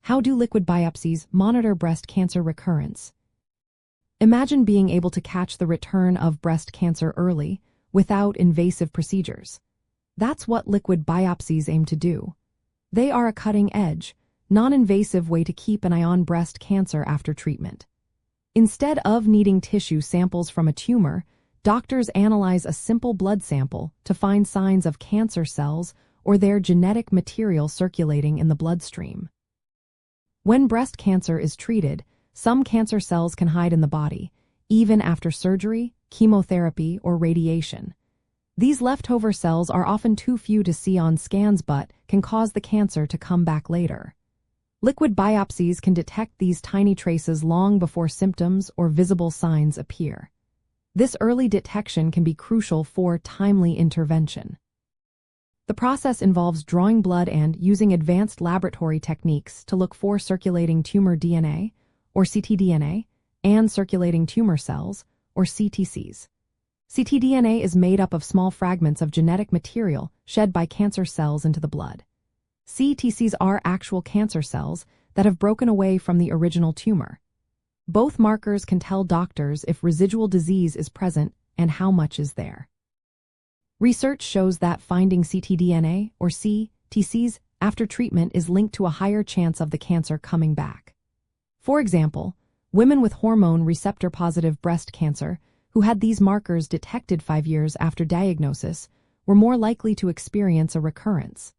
How do liquid biopsies monitor breast cancer recurrence? Imagine being able to catch the return of breast cancer early, without invasive procedures. That's what liquid biopsies aim to do. They are a cutting-edge, non-invasive way to keep an eye on breast cancer after treatment. Instead of needing tissue samples from a tumor, doctors analyze a simple blood sample to find signs of cancer cells or their genetic material circulating in the bloodstream. When breast cancer is treated, some cancer cells can hide in the body, even after surgery, chemotherapy, or radiation. These leftover cells are often too few to see on scans but can cause the cancer to come back later. Liquid biopsies can detect these tiny traces long before symptoms or visible signs appear. This early detection can be crucial for timely intervention. The process involves drawing blood and using advanced laboratory techniques to look for circulating tumor DNA, or ctDNA, and circulating tumor cells, or CTCs. ctDNA is made up of small fragments of genetic material shed by cancer cells into the blood. CTCs are actual cancer cells that have broken away from the original tumor. Both markers can tell doctors if residual disease is present and how much is there. Research shows that finding ctDNA, or CTCs, after treatment is linked to a higher chance of the cancer coming back. For example, women with hormone receptor-positive breast cancer who had these markers detected 5 years after diagnosis were more likely to experience a recurrence.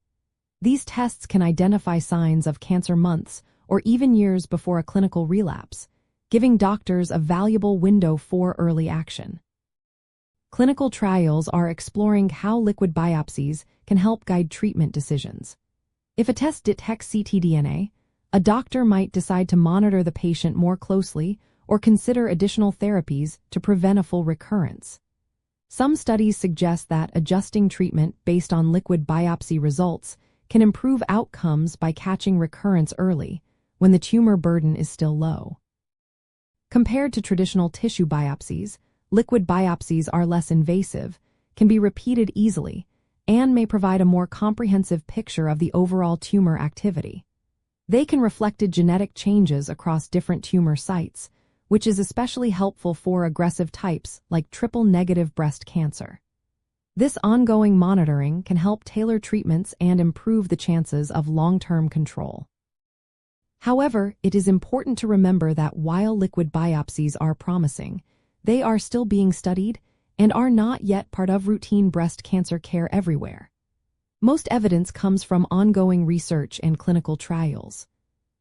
These tests can identify signs of cancer months or even years before a clinical relapse, giving doctors a valuable window for early action. Clinical trials are exploring how liquid biopsies can help guide treatment decisions. If a test detects ctDNA, a doctor might decide to monitor the patient more closely or consider additional therapies to prevent a full recurrence. Some studies suggest that adjusting treatment based on liquid biopsy results can improve outcomes by catching recurrence early, when the tumor burden is still low. Compared to traditional tissue biopsies, liquid biopsies are less invasive, can be repeated easily, and may provide a more comprehensive picture of the overall tumor activity. They can reflect genetic changes across different tumor sites, which is especially helpful for aggressive types like triple-negative breast cancer. This ongoing monitoring can help tailor treatments and improve the chances of long-term control. However, it is important to remember that while liquid biopsies are promising, they are still being studied and are not yet part of routine breast cancer care everywhere. Most evidence comes from ongoing research and clinical trials.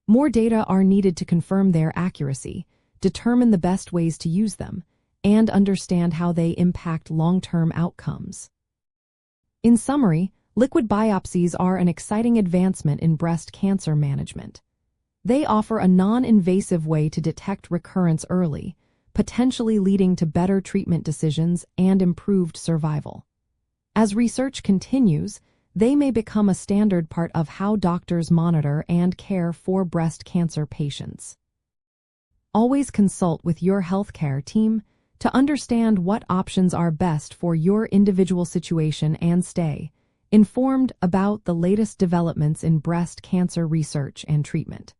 More data are needed to confirm their accuracy, determine the best ways to use them, and understand how they impact long-term outcomes. In summary, liquid biopsies are an exciting advancement in breast cancer management. They offer a non-invasive way to detect recurrence early, potentially leading to better treatment decisions and improved survival. As research continues, they may become a standard part of how doctors monitor and care for breast cancer patients. Always consult with your healthcare team to understand what options are best for your individual situation and stay informed about the latest developments in breast cancer research and treatment.